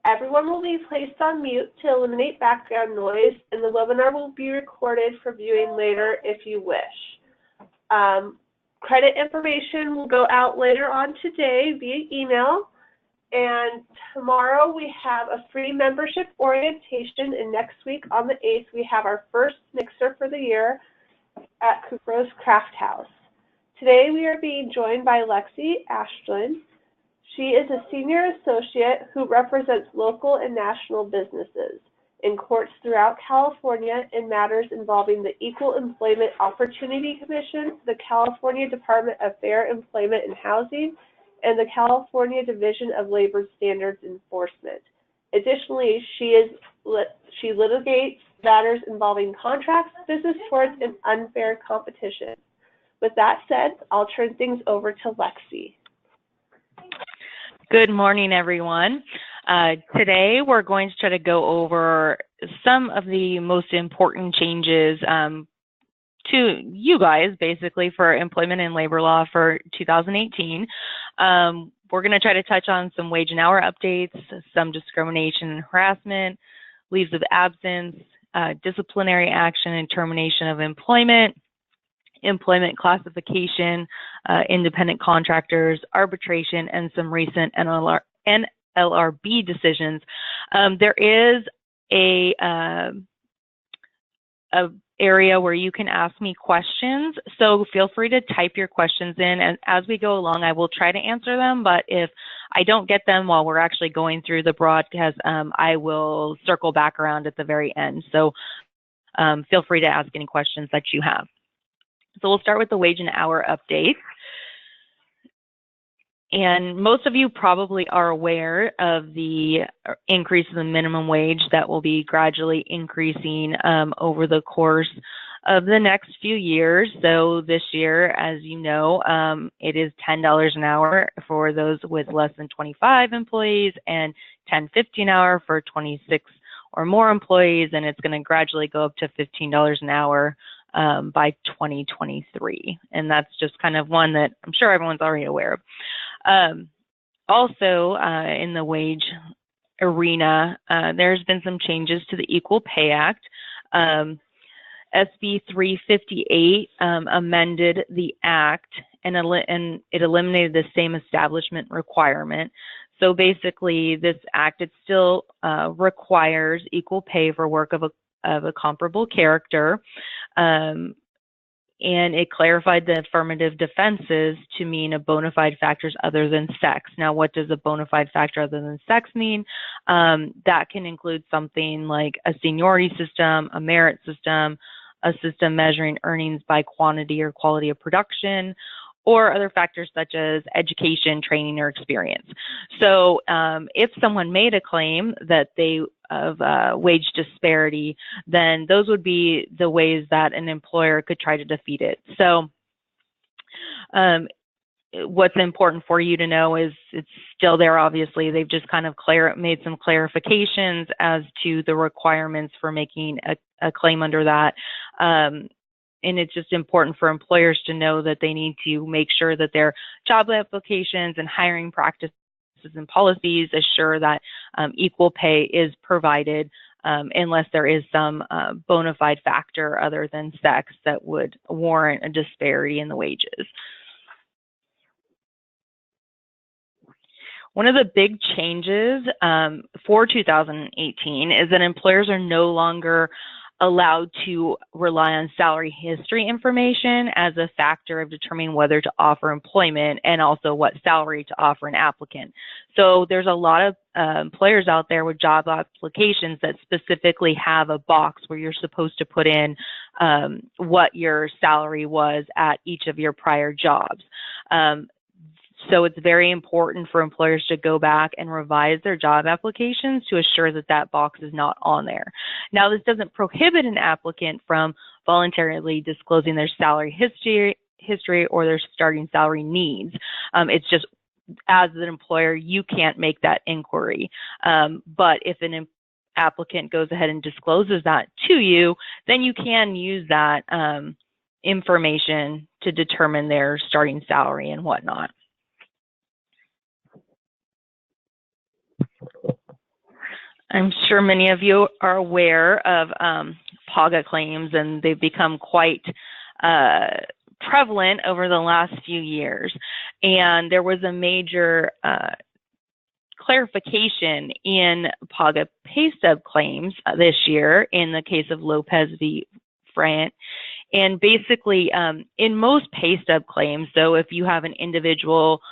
Everyone will be placed on mute to eliminate background noise, and the webinar will be recorded for viewing later if you wish. Credit information will go out later on today via email, and tomorrow we have a free membership orientation, and next week on the 8th we have our first mixer for the year at Kupro's Craft House. Today we are being joined by Lexi Ashland. She is a senior associate who represents local and national businesses in courts throughout California in matters involving the Equal Employment Opportunity Commission, the California Department of Fair Employment and Housing, and the California Division of Labor Standards Enforcement. Additionally, she litigates matters involving contracts, business torts, and unfair competition. With that said, I'll turn things over to Lexi. Good morning, everyone. Today we're going to try to go over some of the most important changes to you guys, basically, for employment and labor law for 2018. We're going to try to touch on some wage and hour updates, some discrimination and harassment, leaves of absence, disciplinary action and termination of employment, employment classification, independent contractors, arbitration, and some recent NLRB decisions. There is a area where you can ask me questions, so feel free to type your questions in, and as we go along I will try to answer them, but if I don't get them while we're actually going through the broadcast, I will circle back around at the very end. So feel free to ask any questions that you have. So we'll start with the wage and hour update. And most of you probably are aware of the increase in the minimum wage that will be gradually increasing over the course of the next few years. So this year, as you know, it is $10 an hour for those with less than 25 employees and $10.50 an hour for 26 or more employees, and it's going to gradually go up to $15 an hour by 2023. And that's just kind of one that I'm sure everyone's already aware of. Also, in the wage arena, there's been some changes to the Equal Pay Act. SB 358 amended the act, and it eliminated the same establishment requirement. So basically, this act, it still requires equal pay for work of a comparable character, and it clarified the affirmative defenses to mean a bona fide factors other than sex. Now, what does a bona fide factor other than sex mean? That can include something like a seniority system, a merit system, a system measuring earnings by quantity or quality of production, or other factors such as education, training, or experience. So if someone made a claim that they of wage disparity, then those would be the ways that an employer could try to defeat it. So what's important for you to know is it's still there, obviously. They've just kind of made some clarifications as to the requirements for making a claim under that. And it's just important for employers to know that they need to make sure that their job applications and hiring practices and policies assure that equal pay is provided unless there is some bona fide factor other than sex that would warrant a disparity in the wages. One of the big changes for 2018 is that employers are no longer allowed to rely on salary history information as a factor of determining whether to offer employment and also what salary to offer an applicant. So there's a lot of employers out there with job applications that specifically have a box where you're supposed to put in what your salary was at each of your prior jobs. So it's very important for employers to go back and revise their job applications to assure that that box is not on there. Now, this doesn't prohibit an applicant from voluntarily disclosing their salary history or their starting salary needs. It's just, as an employer, you can't make that inquiry. But if an applicant goes ahead and discloses that to you, then you can use that information to determine their starting salary and whatnot. I'm sure many of you are aware of PAGA claims, and they've become quite prevalent over the last few years. And there was a major clarification in PAGA pay stub claims this year in the case of Lopez v. Frant. And basically, in most pay stub claims, so if you have an individual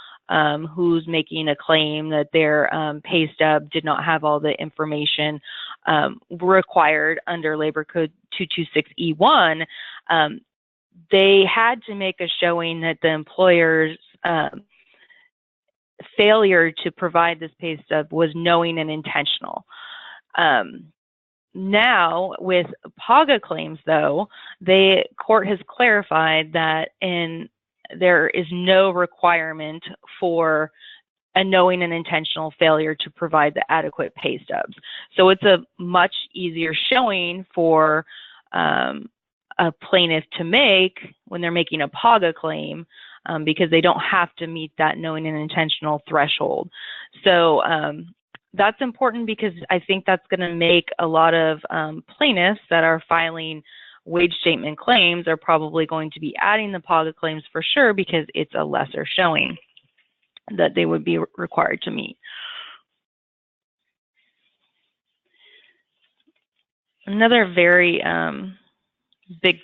who's making a claim that their pay stub did not have all the information required under Labor Code 226E1, they had to make a showing that the employer's failure to provide this pay stub was knowing and intentional. Now, with PAGA claims, though, the court has clarified that there is no requirement for a knowing and intentional failure to provide the adequate pay stubs. So it's a much easier showing for a plaintiff to make when they're making a PAGA claim because they don't have to meet that knowing and intentional threshold. So that's important because I think that's going to make a lot of plaintiffs that are filing wage statement claims are probably going to be adding the PAGA claims for sure because it's a lesser showing that they would be required to meet. Another very big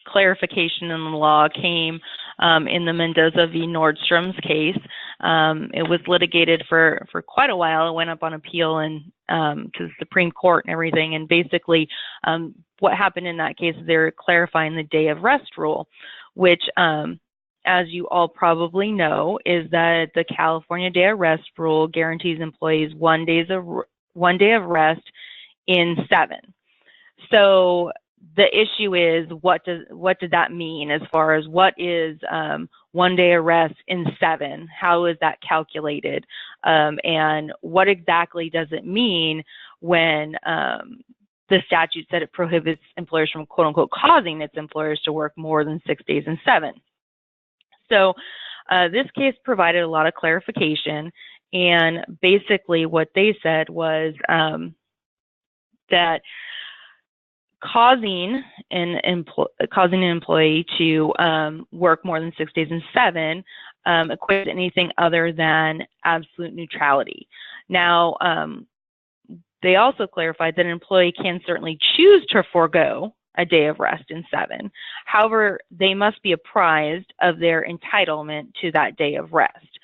clarification in the law came in the Mendoza v. Nordstrom's case. It was litigated for quite a while. It went up on appeal and to the Supreme Court and everything. And basically, what happened in that case is they're clarifying the day of rest rule, which, as you all probably know, is that the California day of rest rule guarantees employees 1 day of rest in 7. So the issue is, what does that mean as far as what is 1 day of rest in 7? How is that calculated? And what exactly does it mean when the statute said it prohibits employers from quote unquote causing its employers to work more than 6 days in 7? So this case provided a lot of clarification, and basically what they said was that causing an employee to work more than 6 days in 7 equates to anything other than absolute neutrality. Now, they also clarified that an employee can certainly choose to forego a day of rest in 7. However, they must be apprised of their entitlement to that day of rest.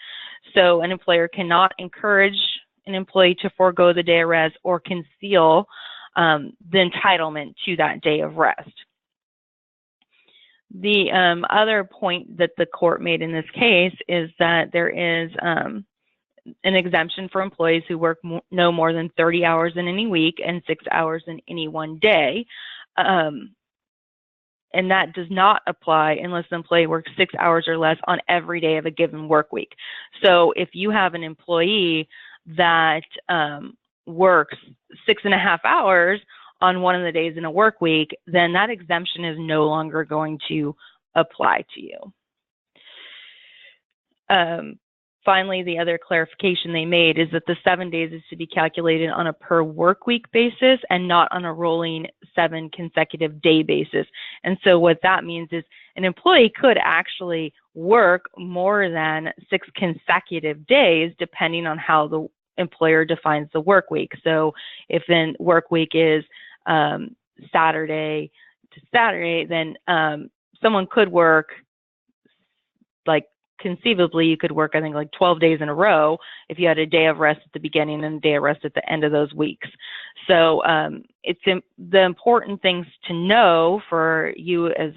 So an employer cannot encourage an employee to forego the day of rest or conceal the entitlement to that day of rest. The other point that the court made in this case is that there is an exemption for employees who work no more than 30 hours in any week and 6 hours in any one day. And that does not apply unless the employee works 6 hours or less on every day of a given work week. So if you have an employee that works 6.5 hours on one of the days in a work week, then that exemption is no longer going to apply to you. Finally, the other clarification they made is that the 7 days is to be calculated on a per work week basis and not on a rolling 7 consecutive day basis. And so what that means is an employee could actually work more than 6 consecutive days depending on how the employer defines the work week. So if then work week is Saturday to Saturday, then someone could work, like, conceivably you could work, I think, like 12 days in a row if you had a day of rest at the beginning and a day of rest at the end of those weeks. So it's the important things to know for you as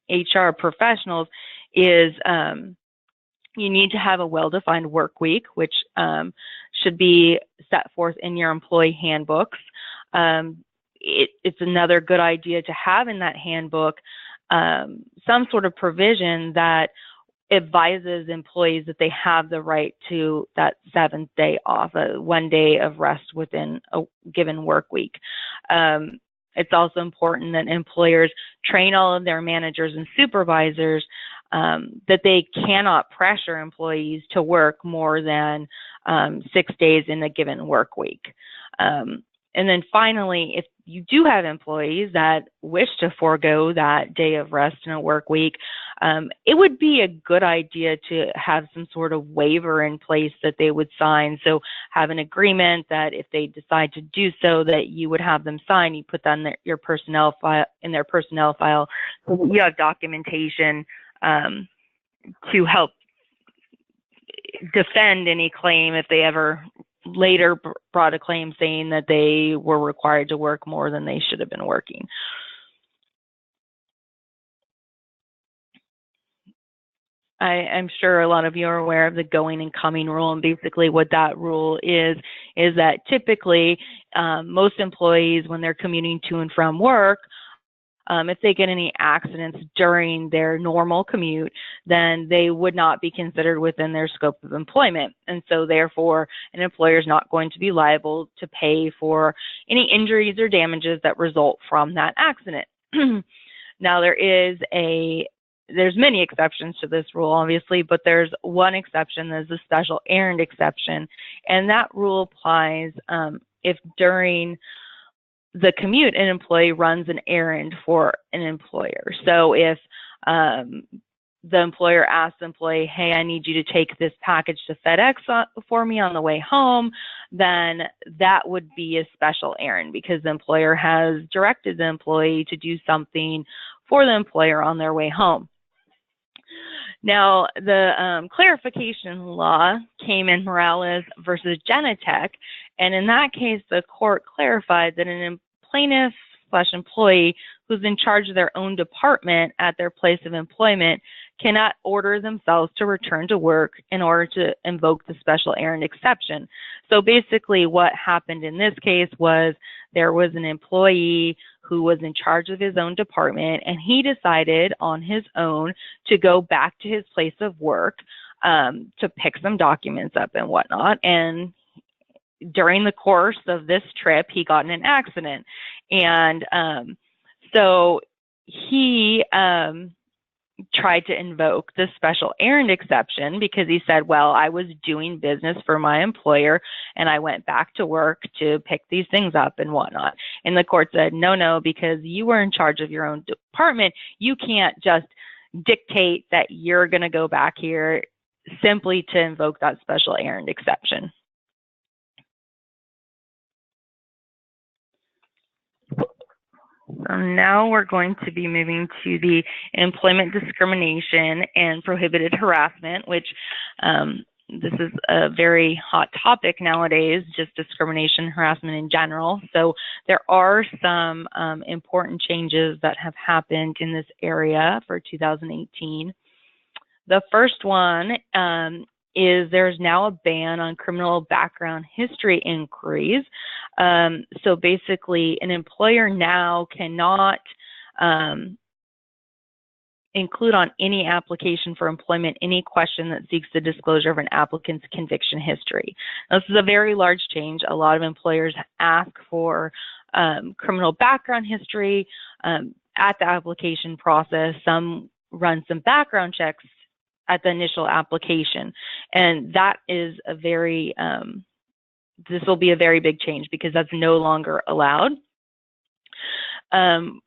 HR professionals is you need to have a well-defined work week, which should be set forth in your employee handbooks. It's another good idea to have in that handbook some sort of provision that advises employees that they have the right to that 7th day off, 1 day of rest within a given work week. It's also important that employers train all of their managers and supervisors that they cannot pressure employees to work more than 6 days in a given work week. And then finally, if you do have employees that wish to forego that day of rest in a work week, it would be a good idea to have some sort of waiver in place that they would sign. So have an agreement that if they decide to do so, that you would have them sign. You put that in your personnel file, in their personnel file, so that you have documentation to help defend any claim if they ever later brought a claim saying that they were required to work more than they should have been working. I'm sure a lot of you are aware of the going and coming rule, and basically what that rule is that typically most employees, when they're commuting to and from work, if they get any accidents during their normal commute, then they would not be considered within their scope of employment. And so therefore, an employer is not going to be liable to pay for any injuries or damages that result from that accident. Now, there's many exceptions to this rule, obviously, but there's one exception, there's a special errand exception, and that rule applies if during the commute, an employee runs an errand for an employer. So if the employer asks the employee, hey, I need you to take this package to FedEx for me on the way home, then that would be a special errand because the employer has directed the employee to do something for the employer on their way home. Now, the clarification law came in Morales versus Genentech, and in that case, the court clarified that an plaintiff/employee who's in charge of their own department at their place of employment cannot order themselves to return to work in order to invoke the special errand exception. So basically what happened in this case was there was an employee who was in charge of his own department, and he decided on his own to go back to his place of work to pick some documents up and whatnot. And during the course of this trip, he got in an accident. And so he tried to invoke the special errand exception because he said, well, I was doing business for my employer and I went back to work to pick these things up and whatnot. And the court said, no, because you were in charge of your own department, you can't just dictate that you're going to go back here simply to invoke that special errand exception. So now we're going to be moving to the employment discrimination and prohibited harassment, which this is a very hot topic nowadays, just discrimination, harassment in general. So there are some important changes that have happened in this area for 2018. The first one is there's now a ban on criminal background history inquiries. So basically, an employer now cannot include on any application for employment any question that seeks the disclosure of an applicant's conviction history. Now, this is a very large change. A lot of employers ask for criminal background history at the application process. Some run some background checks at the initial application. And that is a very, this will be a very big change because that's no longer allowed. And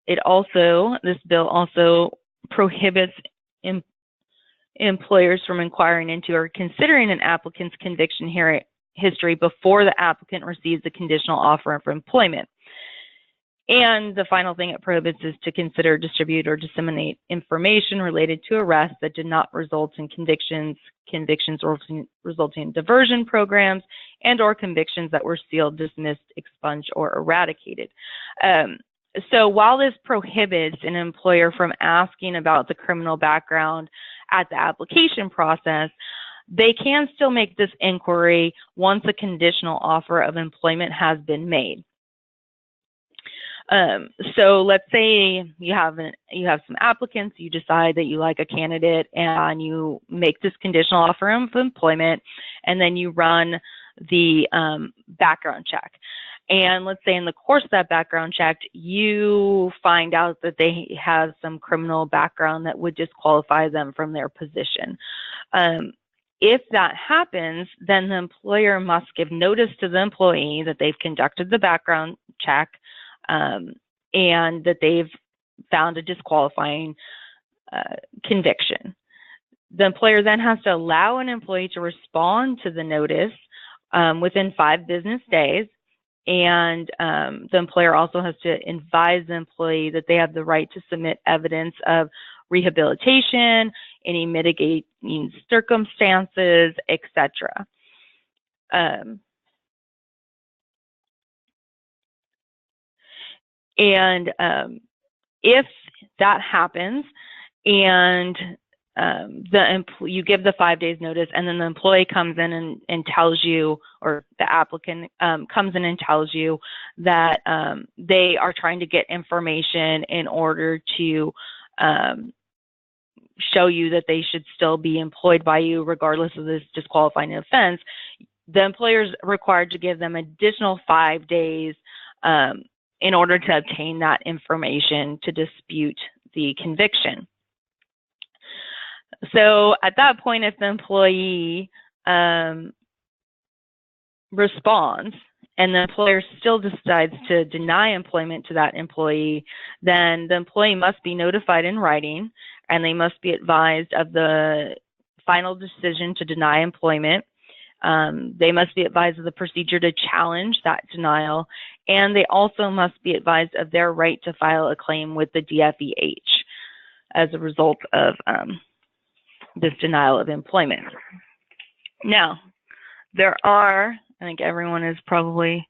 it also, this bill also prohibits employers from inquiring into or considering an applicant's conviction history before the applicant receives a conditional offer of employment. And the final thing it prohibits is to consider, distribute, or disseminate information related to arrests that did not result in convictions resulting in diversion programs, and or convictions that were sealed, dismissed, expunged, or eradicated. So while this prohibits an employer from asking about the criminal background at the application process, they can still make this inquiry once a conditional offer of employment has been made. So let's say you have some applicants, you decide that you like a candidate and you make this conditional offer of employment, and then you run the background check. And let's say in the course of that background check, you find out that they have some criminal background that would disqualify them from their position. If that happens, then the employer must give notice to the employee that they've conducted the background check and that they've found a disqualifying conviction. The employer then has to allow an employee to respond to the notice within 5 business days. And the employer also has to advise the employee that they have the right to submit evidence of rehabilitation, any mitigating circumstances, etc. If that happens and you give the 5 days notice, and then the employee comes in and tells you, or the applicant comes in and tells you that they are trying to get information in order to show you that they should still be employed by you regardless of this disqualifying offense, the employer is required to give them additional 5 days in order to obtain that information to dispute the conviction. So at that point, if the employee responds and the employer still decides to deny employment to that employee, then the employee must be notified in writing, and they must be advised of the final decision to deny employment. They must be advised of the procedure to challenge that denial, and they also must be advised of their right to file a claim with the DFEH as a result of this denial of employment. Now, there are, I think everyone is probably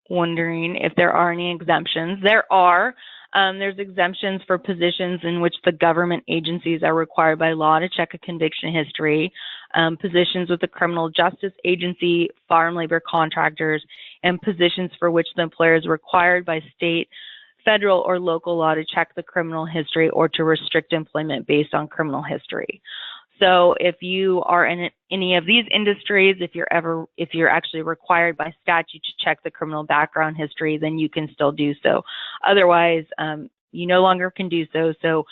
wondering if there are any exemptions. There are. There's exemptions for positions in which the government agencies are required by law to check a conviction history, positions with the criminal justice agency, farm labor contractors, and positions for which the employer is required by state, federal, or local law to check the criminal history or to restrict employment based on criminal history. So if you are in any of these industries, if you're actually required by statute to check the criminal background history, then you can still do so. Otherwise, you no longer can do so. So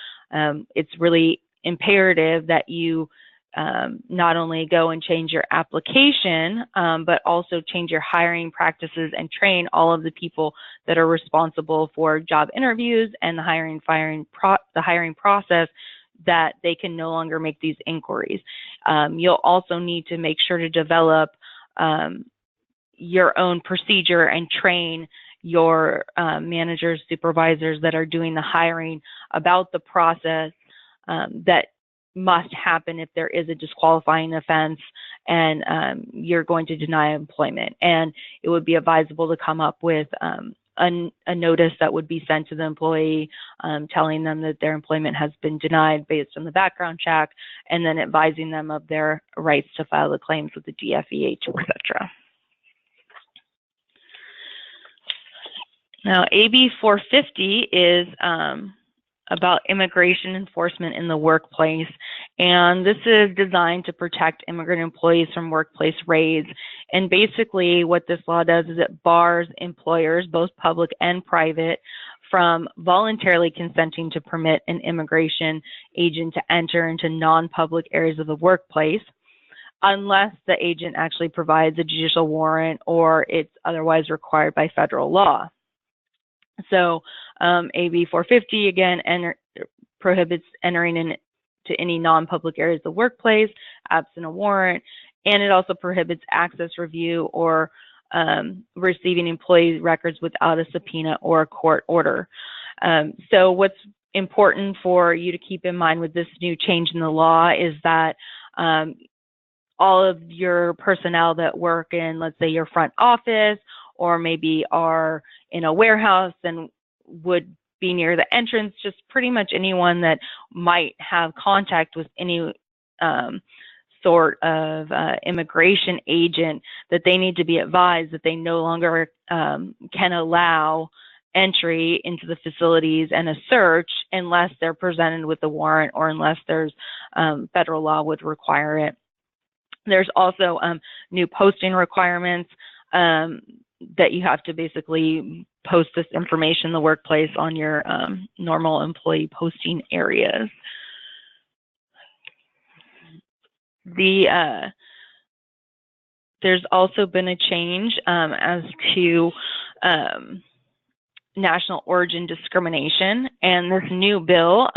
it's really imperative that you not only go and change your application, but also change your hiring practices and train all of the people that are responsible for job interviews and the hiring process, that they can no longer make these inquiries. You'll also need to make sure to develop your own procedure and train your managers, supervisors that are doing the hiring about the process that must happen if there is a disqualifying offense and you're going to deny employment. And it would be advisable to come up with a notice that would be sent to the employee telling them that their employment has been denied based on the background check, and then advising them of their rights to file the claims with the DFEH, etc. Now, AB 450 is about immigration enforcement in the workplace, and this is designed to protect immigrant employees from workplace raids. And basically what this law does is it bars employers, both public and private, from voluntarily consenting to permit an immigration agent to enter into non-public areas of the workplace unless the agent actually provides a judicial warrant or it's otherwise required by federal law. So AB 450, again, prohibits entering into any non-public areas of the workplace absent a warrant, and it also prohibits access, review, or receiving employee records without a subpoena or a court order. So what's important for you to keep in mind with this new change in the law is that all of your personnel that work in, let's say, your front office, or maybe are in a warehouse and would be near the entrance, just pretty much anyone that might have contact with any sort of immigration agent, that they need to be advised that they no longer can allow entry into the facilities and a search unless they're presented with a warrant or unless there's federal law would require it. There's also new posting requirements. that you have to basically post this information in the workplace on your normal employee posting areas. There's also been a change as to national origin discrimination, and this new bill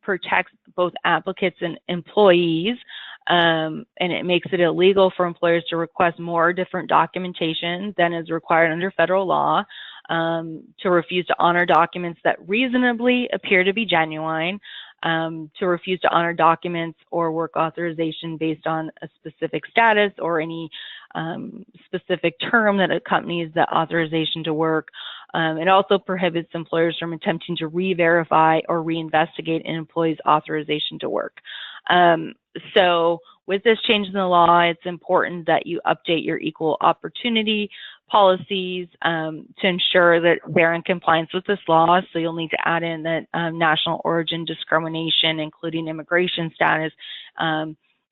protects both applicants and employees, and it makes it illegal for employers to request more different documentation than is required under federal law, to refuse to honor documents that reasonably appear to be genuine, to refuse to honor documents or work authorization based on a specific status or any specific term that accompanies the authorization to work. It also prohibits employers from attempting to re-verify or reinvestigate an employee's authorization to work. So with this change in the law, it's important that you update your equal opportunity policies to ensure that they're in compliance with this law. So you'll need to add in that national origin discrimination, including immigration status,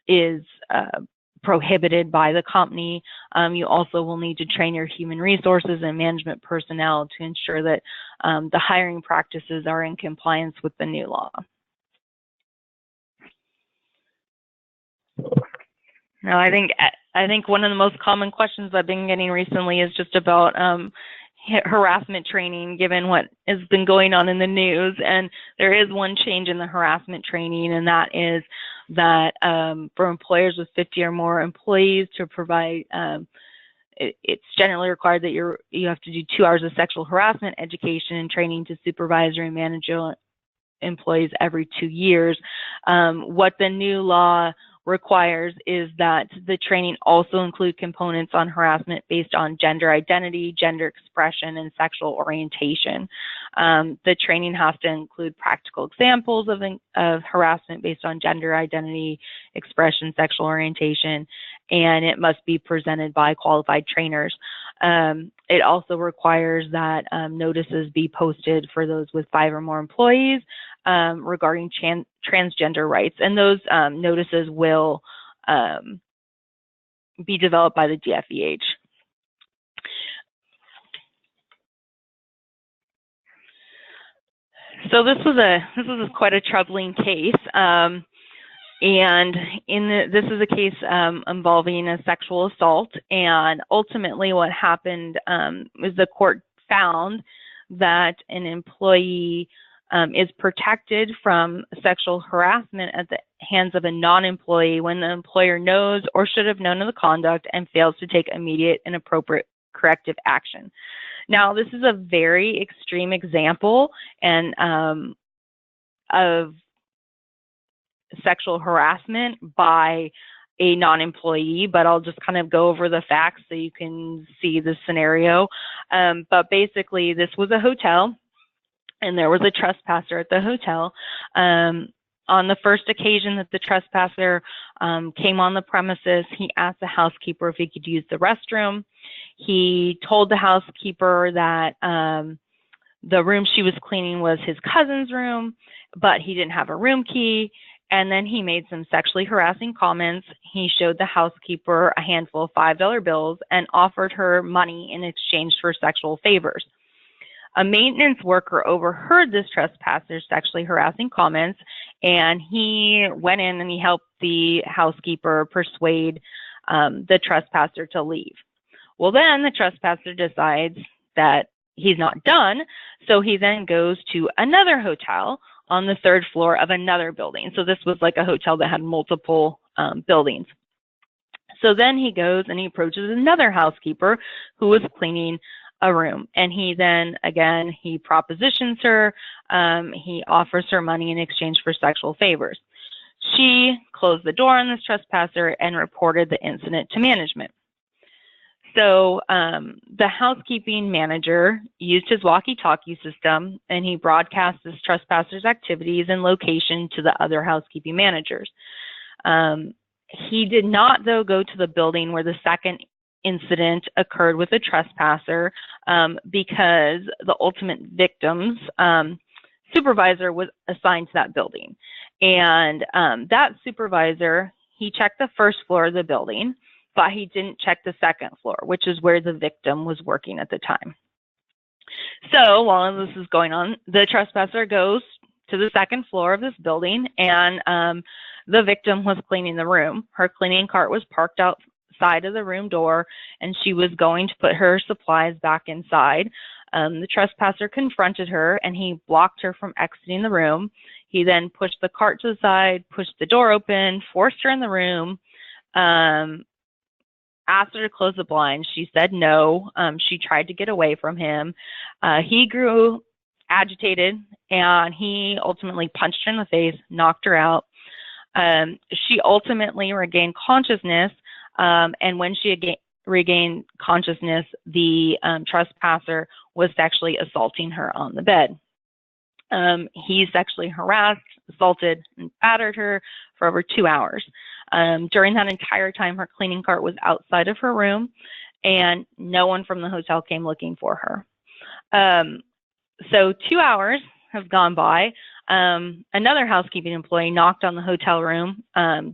is prohibited by the company. You also will need to train your human resources and management personnel to ensure that the hiring practices are in compliance with the new law. Now, I think one of the most common questions I've been getting recently is just about harassment training, given what has been going on in the news. And there is one change in the harassment training, and that is that for employers with 50 or more employees to provide, it's generally required that you have to do 2 hours of sexual harassment education and training to supervisory and managerial employees every 2 years. What the new law requires is that the training also include components on harassment based on gender identity, gender expression, and sexual orientation. The training has to include practical examples of harassment based on gender identity, expression, sexual orientation, and it must be presented by qualified trainers. It also requires that notices be posted for those with 5 or more employees regarding transgender rights, and those notices will be developed by the DFEH. So this was quite a troubling case, and this is a case involving a sexual assault. And ultimately, what happened is the court found that an employee is protected from sexual harassment at the hands of a non-employee when the employer knows or should have known of the conduct and fails to take immediate and appropriate corrective action. Now, this is a very extreme example and of sexual harassment by a non-employee, but I'll just kind of go over the facts so you can see the scenario. But basically, this was a hotel, and there was a trespasser at the hotel. On the first occasion that the trespasser came on the premises, he asked the housekeeper if he could use the restroom. He told the housekeeper that the room she was cleaning was his cousin's room, but he didn't have a room key. And then he made some sexually harassing comments. He showed the housekeeper a handful of $5 bills and offered her money in exchange for sexual favors. A maintenance worker overheard this trespasser's sexually harassing comments, and he went in and he helped the housekeeper persuade the trespasser to leave. Well, then the trespasser decides that he's not done, so he then goes to another hotel on the 3rd floor of another building. So this was like a hotel that had multiple buildings. So then he goes and he approaches another housekeeper who was cleaning a room, and he then, again, he propositions her, he offers her money in exchange for sexual favors. She closed the door on this trespasser and reported the incident to management. So the housekeeping manager used his walkie-talkie system, and he broadcast this trespasser's activities and location to the other housekeeping managers. He did not, though, go to the building where the second incident occurred with the trespasser because the ultimate victim's supervisor was assigned to that building. And that supervisor, he checked the 1st floor of the building, but he didn't check the second floor, which is where the victim was working at the time. So while this is going on, the trespasser goes to the second floor of this building, and the victim was cleaning the room. Her cleaning cart was parked outside of the room door, and she was going to put her supplies back inside. The trespasser confronted her, and he blocked her from exiting the room. He then pushed the cart to the side, pushed the door open, forced her in the room, asked her to close the blinds. She said no. She tried to get away from him. He grew agitated, and he ultimately punched her in the face, knocked her out. She ultimately regained consciousness, and when she regained consciousness, the trespasser was sexually assaulting her on the bed. He sexually harassed, assaulted, and battered her for over 2 hours. During that entire time, her cleaning cart was outside of her room, and no one from the hotel came looking for her. So 2 hours have gone by. Another housekeeping employee knocked on the hotel room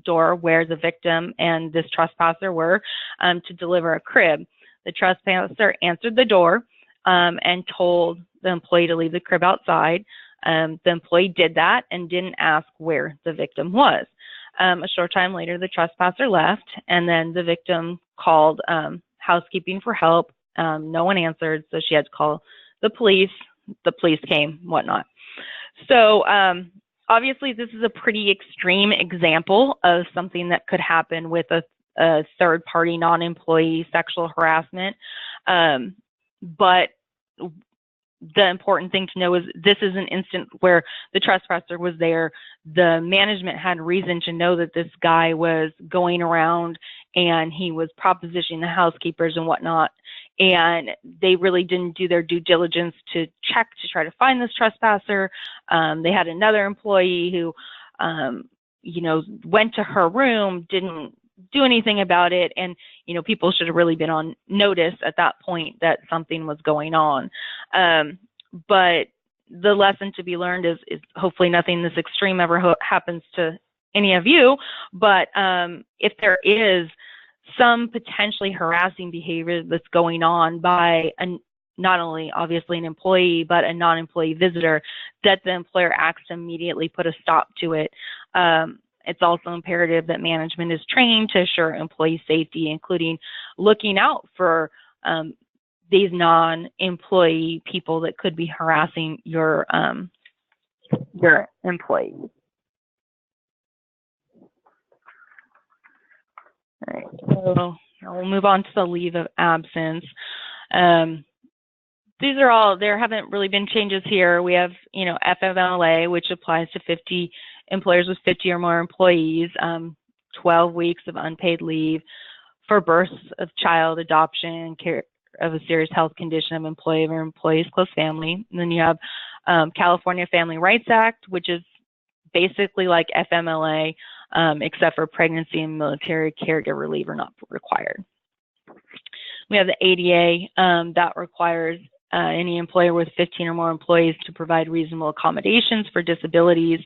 door where the victim and this trespasser were to deliver a crib. The trespasser answered the door and told the employee to leave the crib outside. The employee did that and didn't ask where the victim was. A short time later, the trespasser left, and then the victim called housekeeping for help. No one answered, so she had to call the police. The police came, whatnot. So obviously, this is a pretty extreme example of something that could happen with a third-party non-employee sexual harassment. But the important thing to know is this is an instance where the trespasser was there. The management had reason to know that this guy was going around and he was propositioning the housekeepers and whatnot. And they really didn't do their due diligence to check to try to find this trespasser. They had another employee who, went to her room, didn't do anything about it, and people should have really been on notice at that point that something was going on. But the lesson to be learned is hopefully nothing this extreme ever happens to any of you. But if there is some potentially harassing behavior that's going on by not only obviously an employee, but a non-employee visitor, that the employer acts to immediately put a stop to it. It's also imperative that management is trained to assure employee safety, including looking out for these non-employee people that could be harassing your employees. All right, so we'll move on to the leave of absence. These are all, there haven't really been changes here. We have, FMLA, which applies to 50 employers with 50 or more employees, 12 weeks of unpaid leave for birth of child, adoption, care of a serious health condition of employee or employee's close family. And then you have California Family Rights Act, which is basically like FMLA, except for pregnancy and military caregiver leave are not required. We have the ADA that requires any employer with 15 or more employees to provide reasonable accommodations for disabilities.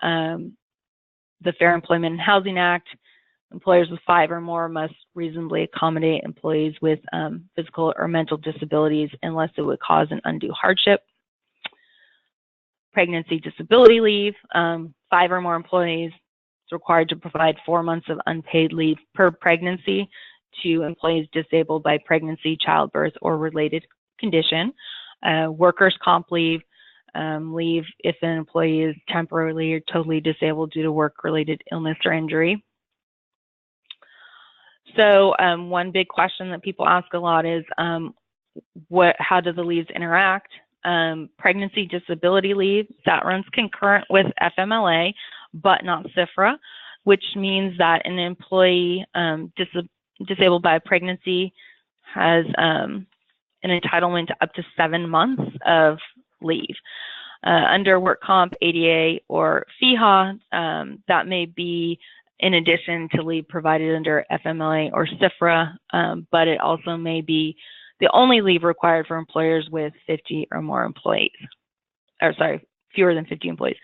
The Fair Employment and Housing Act, employers with 5 or more must reasonably accommodate employees with physical or mental disabilities unless it would cause an undue hardship. Pregnancy disability leave, 5 or more employees is required to provide 4 months of unpaid leave per pregnancy to employees disabled by pregnancy, childbirth, or related condition. Workers' comp leave, leave if an employee is temporarily or totally disabled due to work-related illness or injury. So one big question that people ask a lot is, how do the leaves interact? Pregnancy disability leave, that runs concurrent with FMLA, but not CFRA, which means that an employee disabled by pregnancy has an entitlement to up to 7 months of leave. Under work comp, ADA, or FEHA, that may be in addition to leave provided under FMLA or CFRA, but it also may be the only leave required for employers with 50 or more employees, or sorry, fewer than 50 employees.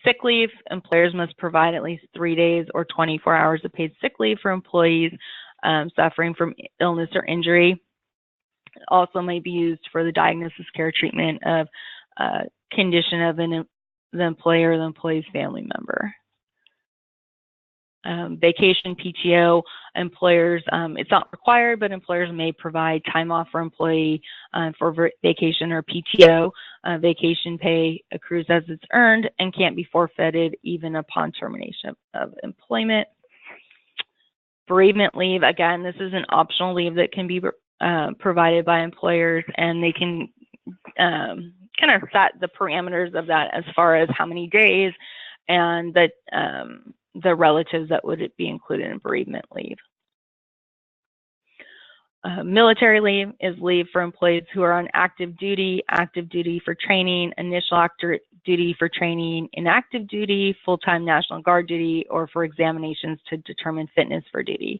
Sick leave, employers must provide at least 3 days or 24 hours of paid sick leave for employees suffering from illness or injury. It also may be used for the diagnosis, care, treatment of condition of the employer or the employee's family member. Vacation, PTO, employers, it's not required, but employers may provide time off for employee for vacation or PTO. Vacation pay accrues as it's earned and can't be forfeited even upon termination of employment. Bereavement leave, again, this is an optional leave that can be provided by employers, and they can kind of set the parameters of that as far as how many days and the relatives that would be included in bereavement leave. Military leave is leave for employees who are on active duty for training, initial active duty for training, inactive duty, full-time National Guard duty, or for examinations to determine fitness for duty.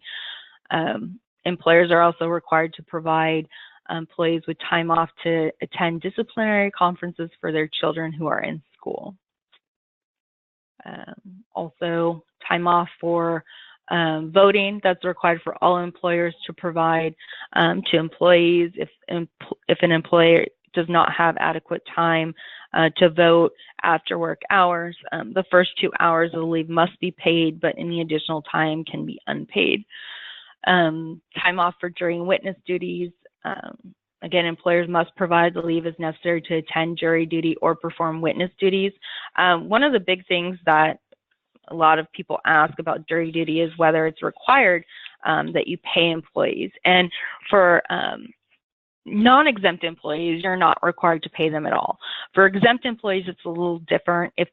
Employers are also required to provide employees with time off to attend disciplinary conferences for their children who are in school. Also, time off for voting, that's required for all employers to provide to employees if an employer does not have adequate time to vote after work hours. The first 2 hours of the leave must be paid, but any additional time can be unpaid. Time off for jury witness duties. Again, employers must provide the leave as necessary to attend jury duty or perform witness duties. One of the big things that a lot of people ask about jury duty is whether it's required that you pay employees. And for non-exempt employees, you're not required to pay them at all. For exempt employees, it's a little different. If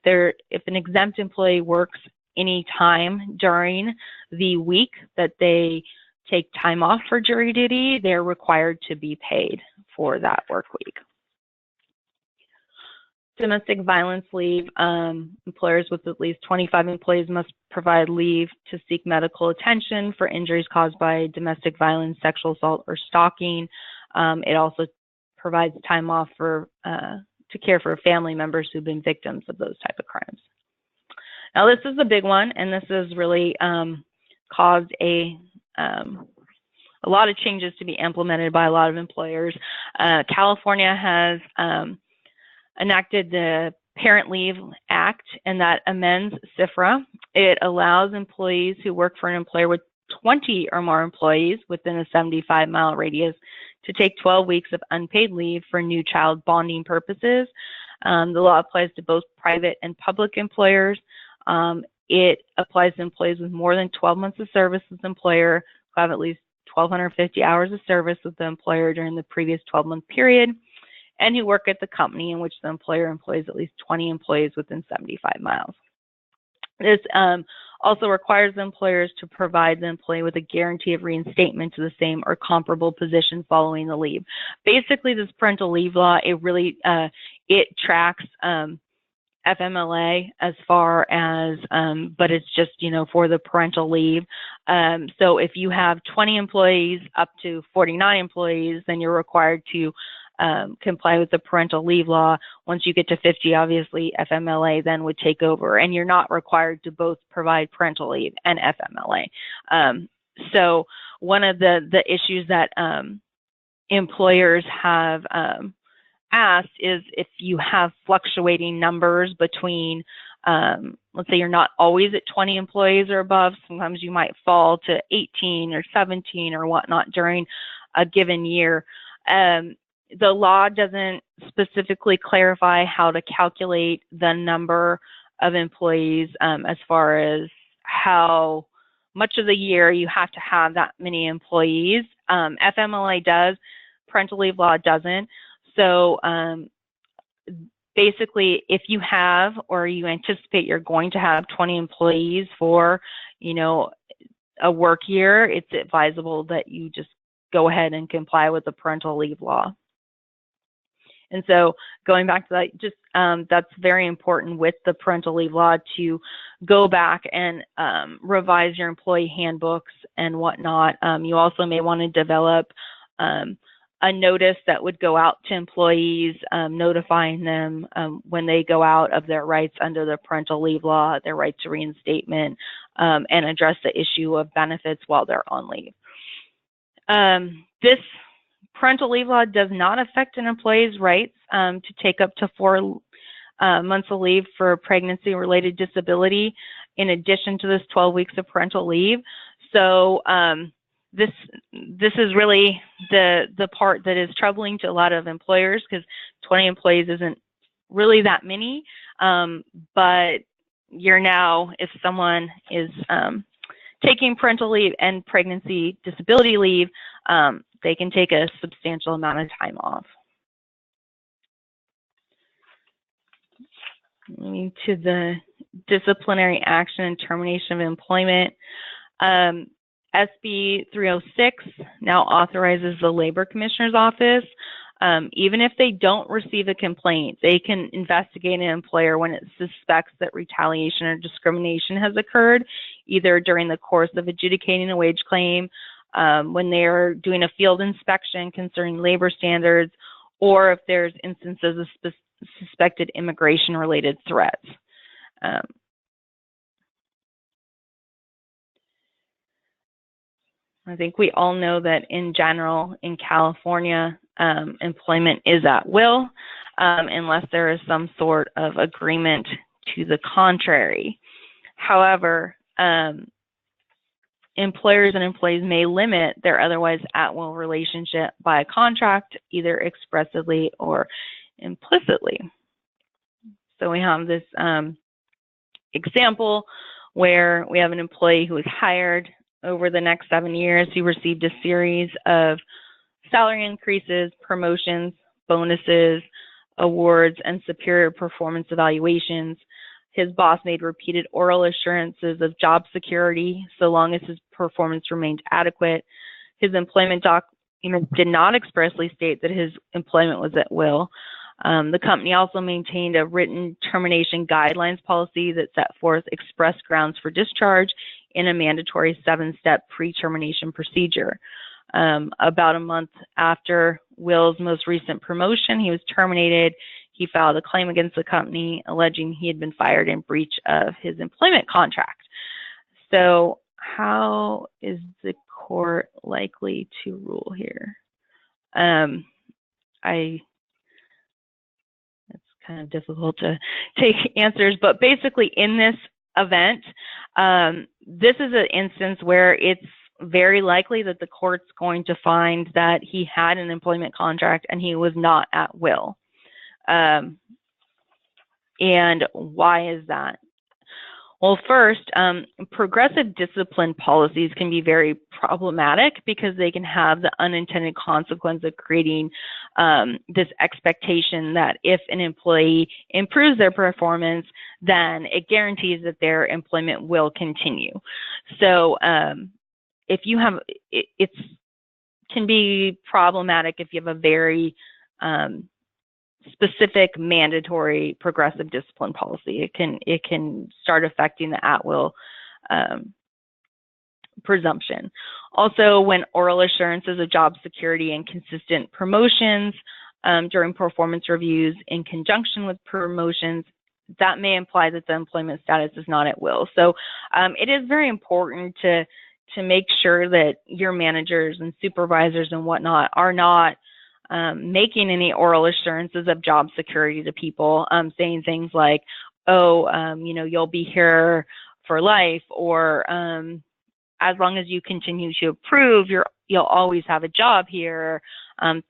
an exempt employee works any time during the week that they take time off for jury duty, they're required to be paid for that work week. Domestic violence leave, employers with at least 25 employees must provide leave to seek medical attention for injuries caused by domestic violence, sexual assault, or stalking. It also provides time off to care for family members who've been victims of those type of crimes. Now, this is a big one, and this has really caused a lot of changes to be implemented by a lot of employers. California has enacted the Parent Leave Act, and that amends CFRA. It allows employees who work for an employer with 20 or more employees within a 75-mile radius to take 12 weeks of unpaid leave for new child bonding purposes. The law applies to both private and public employers. It applies to employees with more than 12 months of service with the employer who have at least 1,250 hours of service with the employer during the previous 12-month period, and who work at the company in which the employer employs at least 20 employees within 75 miles. This also requires the employers to provide the employee with a guarantee of reinstatement to the same or comparable position following the leave. Basically, this parental leave law, it really it tracks FMLA as far as, but it's just, for the parental leave. So if you have 20 employees up to 49 employees, then you're required to comply with the parental leave law. Once you get to 50, obviously FMLA then would take over, and you're not required to both provide parental leave and FMLA. So one of the issues that employers have asked is if you have fluctuating numbers between, let's say you're not always at 20 employees or above, sometimes you might fall to 18 or 17 or whatnot during a given year. The law doesn't specifically clarify how to calculate the number of employees as far as how much of the year you have to have that many employees. FMLA does, parental leave law doesn't. So basically, if you have or you anticipate you're going to have 20 employees for, a work year, it's advisable that you just go ahead and comply with the parental leave law. And so going back to that, just that's very important with the parental leave law to go back and revise your employee handbooks and whatnot. You also may want to develop a notice that would go out to employees, notifying them when they go out of their rights under the parental leave law, their right to reinstatement, and address the issue of benefits while they're on leave. This parental leave law does not affect an employee's rights to take up to 4 months of leave for pregnancy-related disability, in addition to this 12 weeks of parental leave. So this is really the part that is troubling to a lot of employers, because 20 employees isn't really that many. But you're now, if someone is taking parental leave and pregnancy disability leave, they can take a substantial amount of time off. Moving to the disciplinary action and termination of employment. SB 306 now authorizes the Labor Commissioner's Office, even if they don't receive a complaint, they can investigate an employer when it suspects that retaliation or discrimination has occurred, either during the course of adjudicating a wage claim, when they're doing a field inspection concerning labor standards, or if there's instances of suspected immigration-related threats. I think we all know that in general, in California, employment is at will, unless there is some sort of agreement to the contrary. However, employers and employees may limit their otherwise at-will relationship by a contract, either expressly or implicitly. So we have this example where we have an employee who was hired over the next 7 years. He received a series of salary increases, promotions, bonuses, awards, and superior performance evaluations. His boss made repeated oral assurances of job security so long as his performance remained adequate. His employment document did not expressly state that his employment was at will. The company also maintained a written termination guidelines policy that set forth express grounds for discharge in a mandatory 7-step pre-termination procedure. About a month after Will's most recent promotion, he was terminated. He filed a claim against the company alleging he had been fired in breach of his employment contract. So how is the court likely to rule here? It's kind of difficult to take answers, but basically in this event, this is an instance where it's very likely that the court's going to find that he had an employment contract and he was not at will. And why is that? Well, first, progressive discipline policies can be very problematic because they can have the unintended consequence of creating this expectation that if an employee improves their performance, then it guarantees that their employment will continue. So if you have, it can be problematic if you have a very specific mandatory progressive discipline policy. It can start affecting the at-will presumption. Also, when oral assurances of job security and consistent promotions during performance reviews in conjunction with promotions, that may imply that the employment status is not at will. So it is very important to make sure that your managers and supervisors and whatnot are not making any oral assurances of job security to people, saying things like, oh, you know, you'll be here for life, or as long as you continue to improve, you'll always have a job here.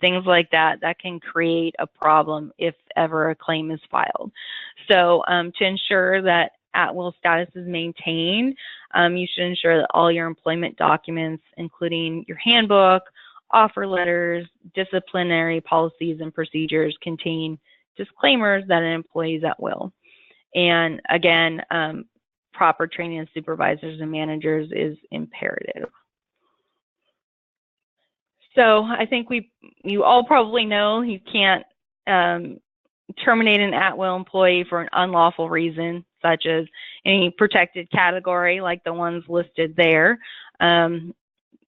Things like that can create a problem if ever a claim is filed. So to ensure that at-will status is maintained, you should ensure that all your employment documents, including your handbook, offer letters, disciplinary policies and procedures, contain disclaimers that an employee is at will. And again, proper training of supervisors and managers is imperative. So I think you all probably know you can't terminate an at-will employee for an unlawful reason, such as any protected category like the ones listed there.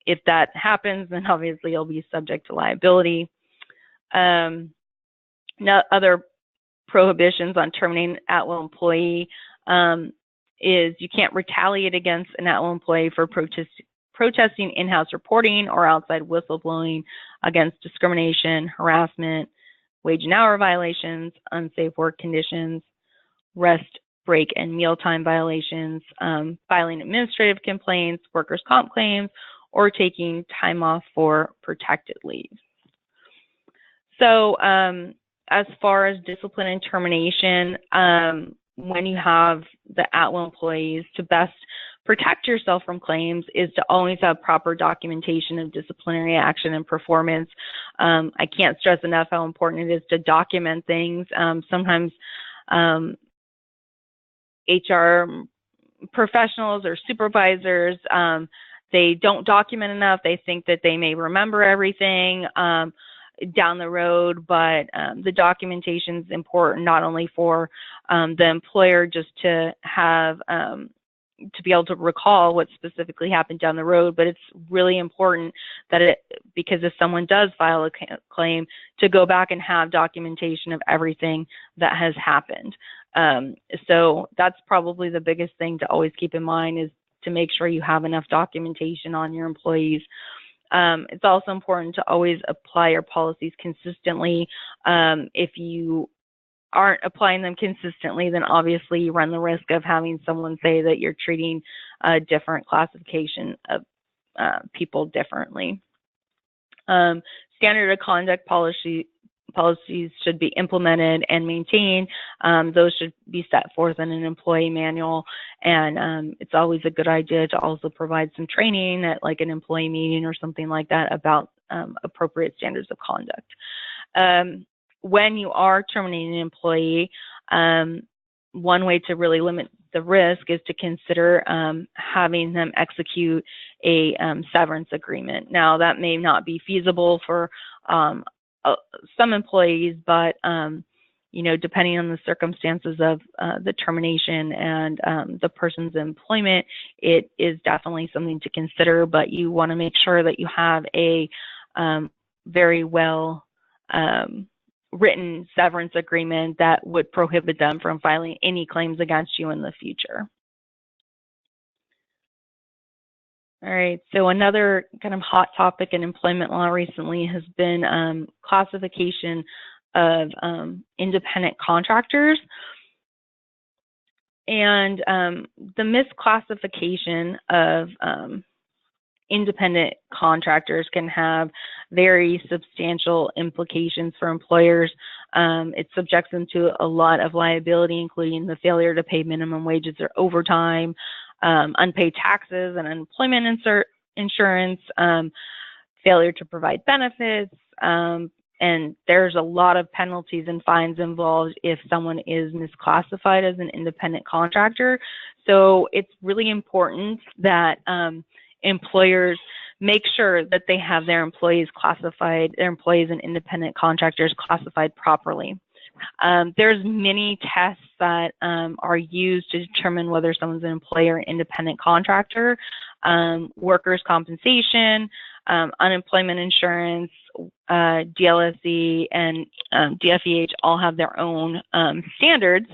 If that happens, then obviously you'll be subject to liability. Now, other prohibitions on terminating an at-will employee is you can't retaliate against an at-will employee for protesting in-house reporting or outside whistleblowing against discrimination, harassment, wage and hour violations, unsafe work conditions, rest, break, and mealtime violations, filing administrative complaints, workers' comp claims, or taking time off for protected leave. So as far as discipline and termination, when you have the at-will employees, to best protect yourself from claims is to always have proper documentation of disciplinary action and performance. I can't stress enough how important it is to document things. Sometimes HR professionals or supervisors, they don't document enough. They think that they may remember everything down the road, but the documentation is important not only for the employer just to have to be able to recall what specifically happened down the road, but it's really important that because if someone does file a claim, to go back and have documentation of everything that has happened. So that's probably the biggest thing to always keep in mind, is to make sure you have enough documentation on your employees. It's also important to always apply your policies consistently. If you aren't applying them consistently, then obviously you run the risk of having someone say that you're treating a different classification of people differently. Standard of conduct policies should be implemented and maintained. Those should be set forth in an employee manual, and it's always a good idea to also provide some training at like an employee meeting or something like that about appropriate standards of conduct. When you are terminating an employee, one way to really limit the risk is to consider having them execute a severance agreement. Now, that may not be feasible for some employees, but you know, depending on the circumstances of the termination and the person's employment, it is definitely something to consider. But you want to make sure that you have a very well written severance agreement that would prohibit them from filing any claims against you in the future. All right, so another kind of hot topic in employment law recently has been classification of independent contractors. And the misclassification of independent contractors can have very substantial implications for employers. It subjects them to a lot of liability, including the failure to pay minimum wages or overtime, unpaid taxes and unemployment insurance, failure to provide benefits, and there's a lot of penalties and fines involved if someone is misclassified as an independent contractor. So it's really important that employers make sure that they have their employees and independent contractors classified properly. There's many tests that are used to determine whether someone's an employee or independent contractor. Workers' compensation, unemployment insurance, DLSE, and DFEH all have their own standards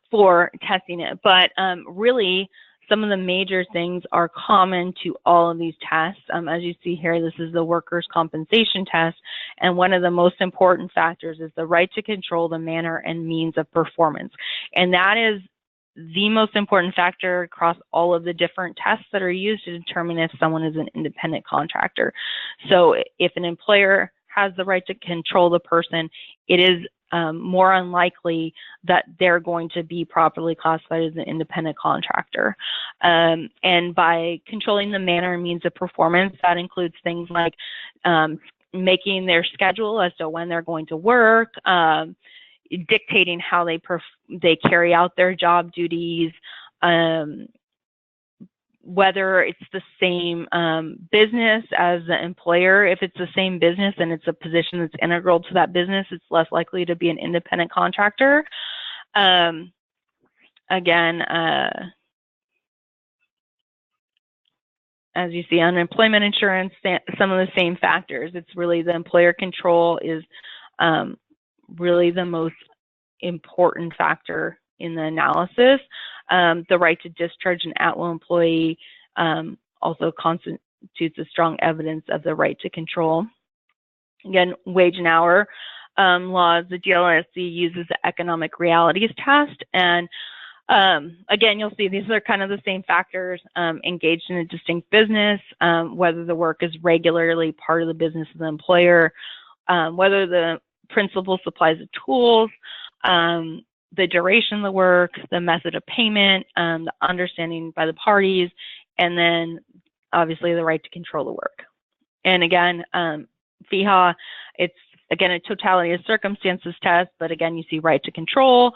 for testing it. But really, some of the major things are common to all of these tests. As you see here, this is the workers' compensation test, and one of the most important factors is the right to control the manner and means of performance. And that is the most important factor across all of the different tests that are used to determine if someone is an independent contractor. So if an employer has the right to control the person, it is more unlikely that they're going to be properly classified as an independent contractor. And by controlling the manner and means of performance, that includes things like making their schedule as to when they're going to work, dictating how they carry out their job duties, whether it's the same business as the employer. If it's the same business and it's a position that's integral to that business, it's less likely to be an independent contractor. Again, as you see, unemployment insurance, some of the same factors. It's really the employer control is really the most important factor in the analysis. The right to discharge an at-will employee also constitutes a strong evidence of the right to control. Again, wage and hour laws, the DLRC uses the economic realities test, and again, you'll see these are kind of the same factors: engaged in a distinct business, whether the work is regularly part of the business of the employer, whether the principal supplies the tools, the duration of the work, the method of payment, the understanding by the parties, and then obviously the right to control the work. And again, FEHA, it's again a totality of circumstances test, but again, you see right to control,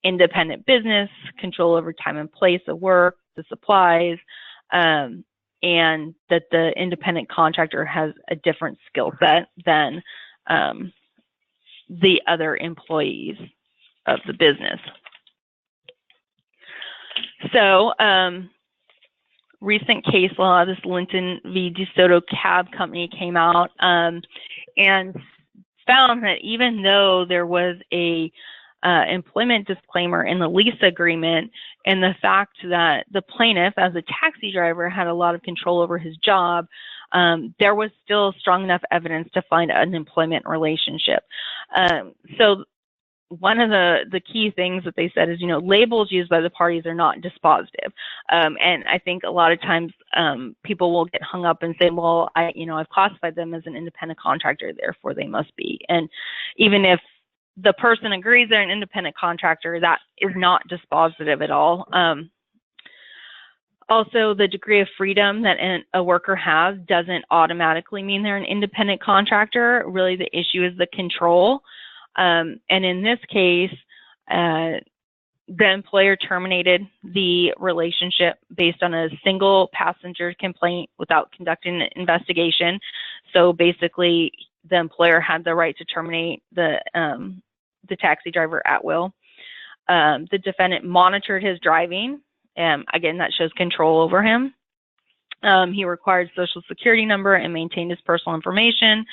independent business, control over time and place of work, the supplies, and that the independent contractor has a different skill set than the other employees of the business. So, recent case law, this Linton v. DeSoto Cab Company came out and found that even though there was a employment disclaimer in the lease agreement, and the fact that the plaintiff, as a taxi driver, had a lot of control over his job, there was still strong enough evidence to find an employment relationship. So one of the key things that they said is, you know, labels used by the parties are not dispositive. And I think a lot of times people will get hung up and say, well, I've classified them as an independent contractor, therefore they must be. And even if the person agrees they're an independent contractor, that is not dispositive at all. Also, the degree of freedom that a worker has doesn't automatically mean they're an independent contractor. Really, the issue is the control. And in this case, the employer terminated the relationship based on a single passenger complaint without conducting an investigation. So basically, the employer had the right to terminate the taxi driver at will. The defendant monitored his driving. Again, that shows control over him. He required social security number and maintained his personal information.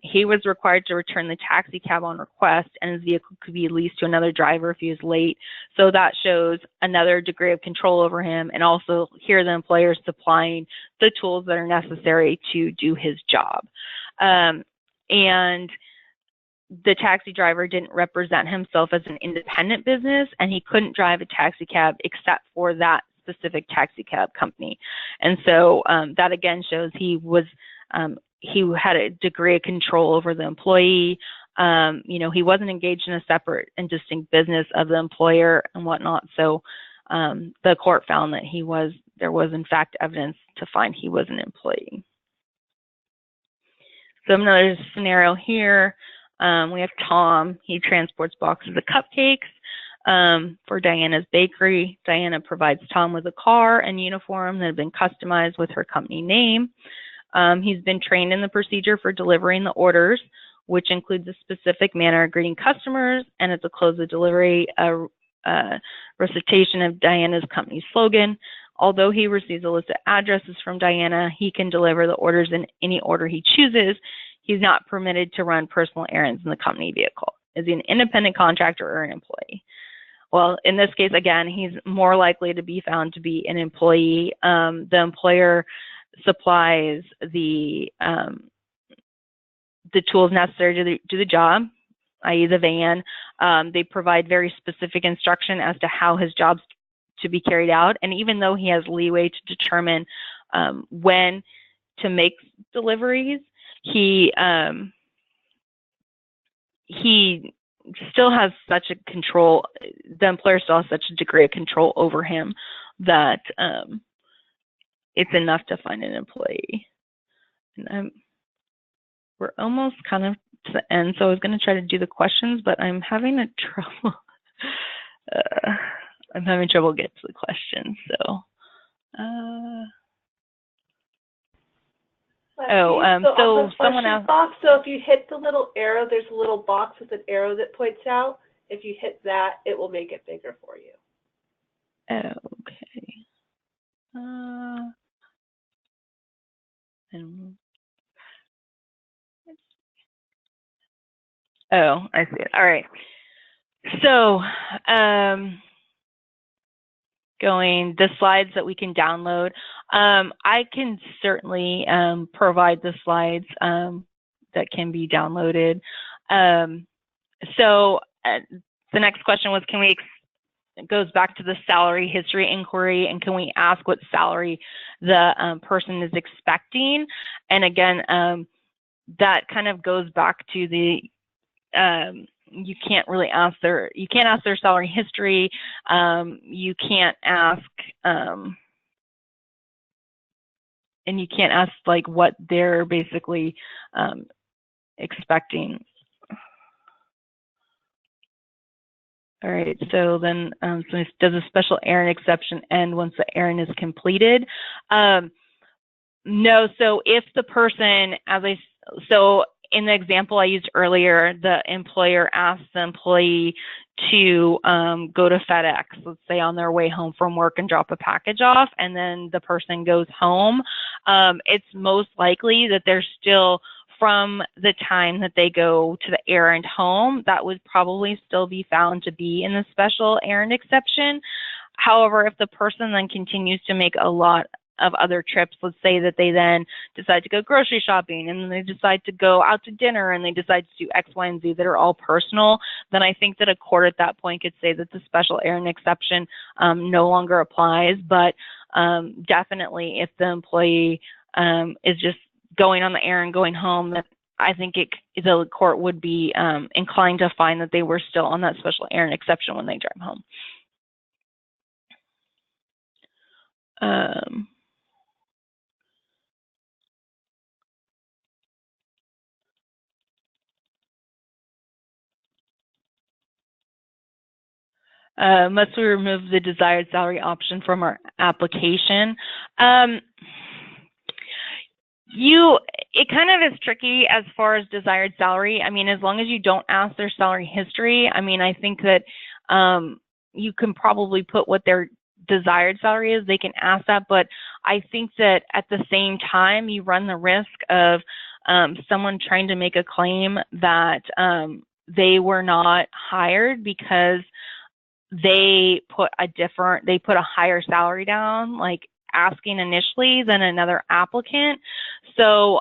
He was required to return the taxi cab on request, and his vehicle could be leased to another driver if he was late. So that shows another degree of control over him, and also here the employer is supplying the tools that are necessary to do his job. And the taxi driver didn't represent himself as an independent business, and he couldn't drive a taxi cab except for that specific taxi cab company. And so that again shows he had a degree of control over the employee. He wasn't engaged in a separate and distinct business of the employer and whatnot. So the court found that there was in fact evidence to find he was an employee. So another scenario here, we have Tom. He transports boxes of cupcakes for Diana's Bakery. Diana provides Tom with a car and uniform that have been customized with her company name. He's been trained in the procedure for delivering the orders, which includes a specific manner of greeting customers, and at the close of delivery, a recitation of Diana's company slogan. Although he receives a list of addresses from Diana, he can deliver the orders in any order he chooses. He's not permitted to run personal errands in the company vehicle. Is he an independent contractor or an employee? Well, in this case, again, he's more likely to be found to be an employee. The employer supplies the tools necessary to do the job, i.e. the van. They provide very specific instruction as to how his job's to be carried out. And even though he has leeway to determine when to make deliveries, he still has such a control, the employer still has such a degree of control over him that it's enough to find an employee. And we're almost kind of to the end, so I was going to try to do the questions, but I'm having trouble. I'm having trouble getting to the questions. So, so someone else. Box, so if you hit the little arrow, there's a little box with an arrow that points out. If you hit that, it will make it bigger for you. Okay. And, oh, I see it. All right. So, going the slides that we can download. I can certainly provide the slides that can be downloaded. So the next question was, it goes back to the salary history inquiry, and can we ask what salary the person is expecting? And again, that kind of goes back to the you can't ask their salary history. You can't ask and you can't ask like what they're basically expecting. All right, so then so does a special errand exception end once the errand is completed? No, so if the person, so in the example I used earlier, the employer asks the employee to go to FedEx, let's say on their way home from work and drop a package off, and then the person goes home. It's most likely that they're still, from the time that they go to the errand home, that would probably still be found to be in the special errand exception. However, if the person then continues to make a lot of other trips, let's say that they then decide to go grocery shopping and then they decide to go out to dinner and they decide to do X, Y, and Z that are all personal, then I think that a court at that point could say that the special errand exception no longer applies. But definitely if the employee is just going on the errand, going home, then I think the court would be inclined to find that they were still on that special errand exception when they drive home. Must we remove the desired salary option from our application? It kind of is tricky as far as desired salary. I mean, as long as you don't ask their salary history, I mean, I think that you can probably put what their desired salary is. They can ask that, but I think that at the same time, you run the risk of someone trying to make a claim that they were not hired because they put a higher salary down, like asking initially than another applicant. So,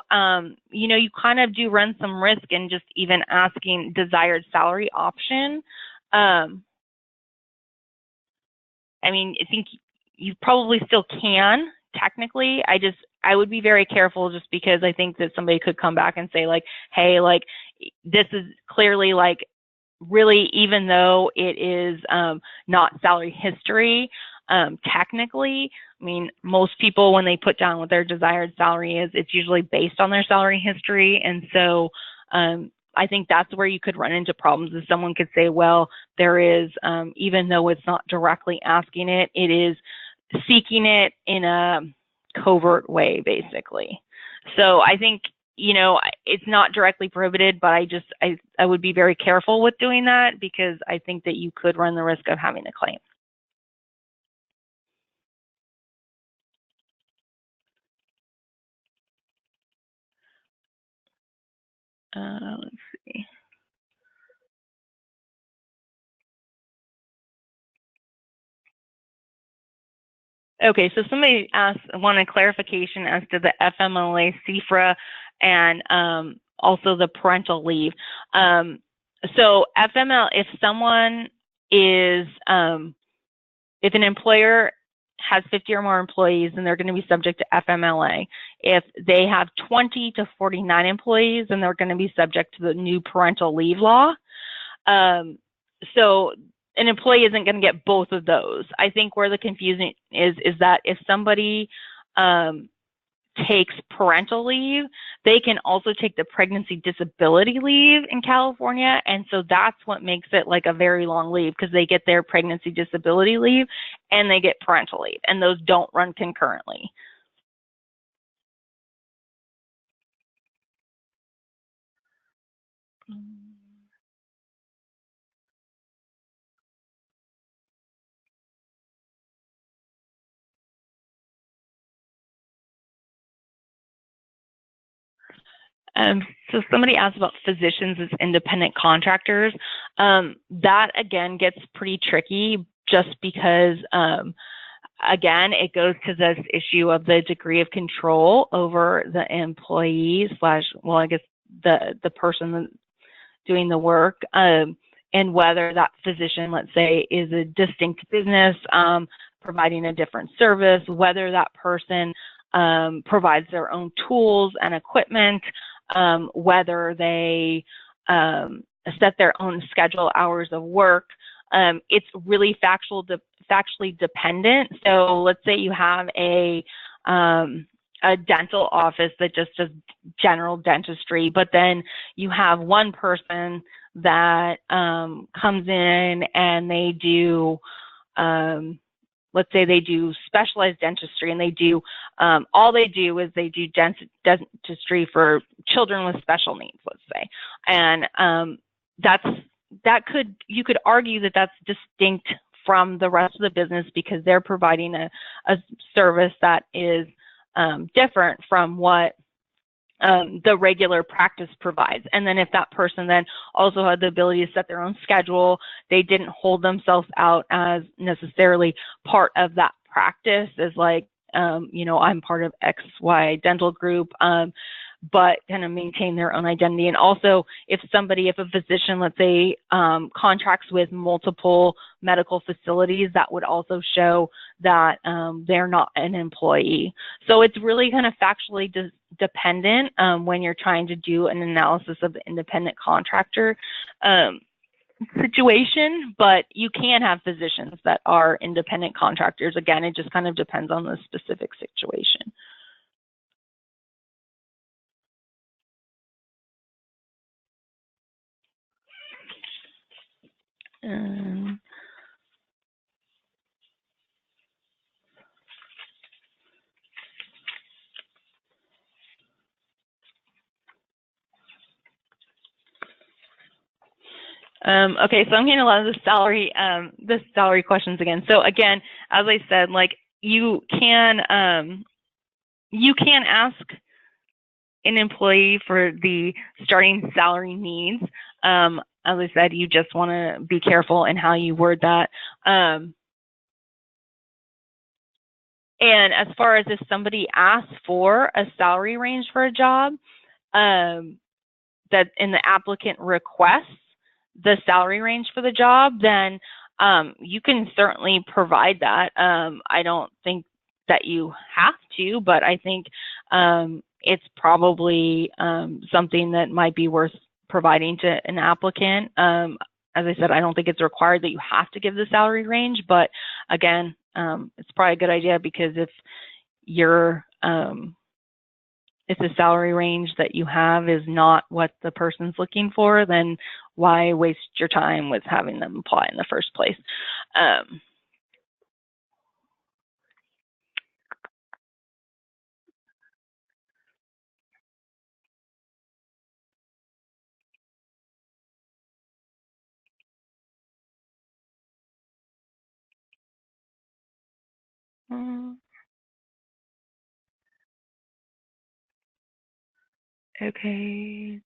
you kind of do run some risk in just even asking desired salary option. I mean, I think you probably still can, technically. I would be very careful just because I think that somebody could come back and say like, hey, like this is clearly like, really, even though it is not salary history, technically, I mean, most people, when they put down what their desired salary is, it's usually based on their salary history. And so I think that's where you could run into problems, is someone could say, well, there is, even though it's not directly asking it, it is seeking it in a covert way, basically. So I think, it's not directly prohibited, but I would be very careful with doing that because I think that you could run the risk of having a claim. Let's see. Okay, so somebody wanted clarification as to the FMLA, CFRA, and also the parental leave. So FML, if someone is, if an employer has 50 or more employees, then they're going to be subject to FMLA. If they have 20 to 49 employees, then they're going to be subject to the new parental leave law. So an employee isn't going to get both of those. I think where the confusion is that if somebody takes parental leave, they can also take the pregnancy disability leave in California. And so that's what makes it like a very long leave, because they get their pregnancy disability leave and they get parental leave, and those don't run concurrently. So somebody asked about physicians as independent contractors. That again gets pretty tricky just because, again, it goes to this issue of the degree of control over the employee slash, well, I guess the person doing the work, and whether that physician, let's say, is a distinct business providing a different service, whether that person provides their own tools and equipment, whether they set their own schedule hours of work. It's really factually dependent. So let's say you have a dental office that just does general dentistry, but then you have one person that comes in and they do, let's say they do specialized dentistry, and they do, all they do is they do dentistry for children with special needs, let's say. And you could argue that that's distinct from the rest of the business because they're providing a service that is different from what the regular practice provides. And then if that person then also had the ability to set their own schedule, they didn't hold themselves out as necessarily part of that practice as like, I'm part of XY dental group, but kind of maintain their own identity. And also if a physician, let's say, contracts with multiple medical facilities, that would also show that they're not an employee. So it's really kind of factually dependent when you're trying to do an analysis of the independent contractor situation, but you can have physicians that are independent contractors. Again, it just kind of depends on the specific situation. Okay, so I'm getting a lot of the salary questions again. So again, as I said, like you can ask an employee for the starting salary needs. As I said, you just want to be careful in how you word that. And as far as if somebody asks for a salary range for a job, that in the applicant requests the salary range for the job, then you can certainly provide that. I don't think that you have to, but I think it's probably something that might be worth providing to an applicant. As I said, I don't think it's required that you have to give the salary range, but again, it's probably a good idea because if the salary range that you have is not what the person's looking for, then why waste your time with having them apply in the first place? Okay.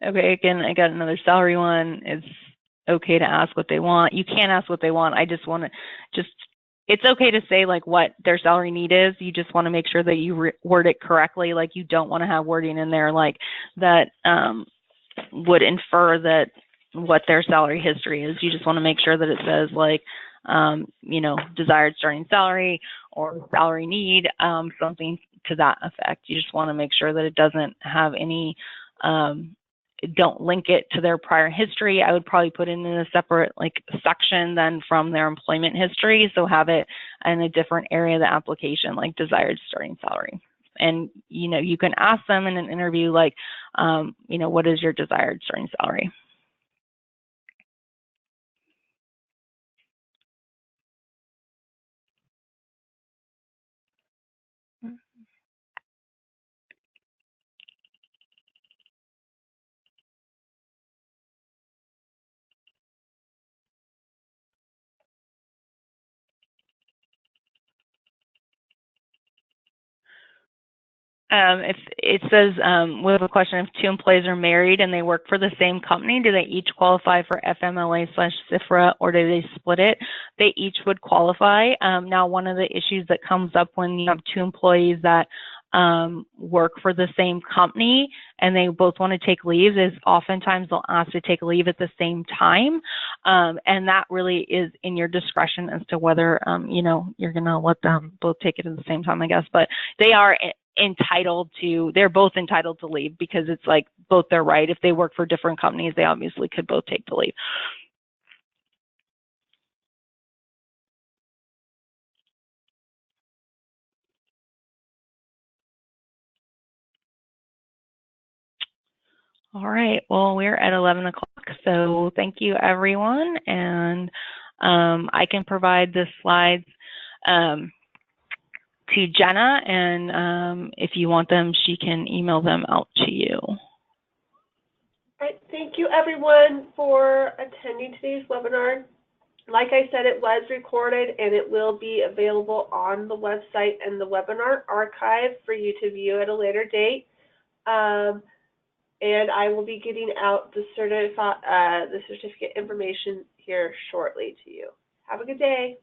Okay, again, I got another salary one. It's okay to ask what they want. You can ask what they want. I just want to it's okay to say like what their salary need is. You just want to make sure that you word it correctly. Like you don't want to have wording in there like that would infer that what their salary history is. You just want to make sure that it says like, desired starting salary or salary need, something to that effect. You just want to make sure that it doesn't have any, don't link it to their prior history. I would probably put it in a separate section then from their employment history. So have it in a different area of the application, like desired starting salary. And, you know, you can ask them in an interview, like, you know, what is your desired starting salary? If it says, we have a question, if two employees are married and they work for the same company, do they each qualify for FMLA/CFRA, or do they split it? They each would qualify. Now, one of the issues that comes up when you have two employees that work for the same company and they both want to take leaves is oftentimes they'll ask to take leave at the same time. And that really is in your discretion as to whether, you know, you're going to let them both take it at the same time, I guess. But they are they're both entitled to leave, because it's like both their right. If they work for different companies, they obviously could both take the leave. All right, well, we're at 11 o'clock, so thank you, everyone. And I can provide the slides to Jenna, and if you want them, she can email them out to you. All right, thank you, everyone, for attending today's webinar. Like I said, it was recorded, and it will be available on the website and the webinar archive for you to view at a later date. And I will be getting out the certificate information here shortly to you. Have a good day.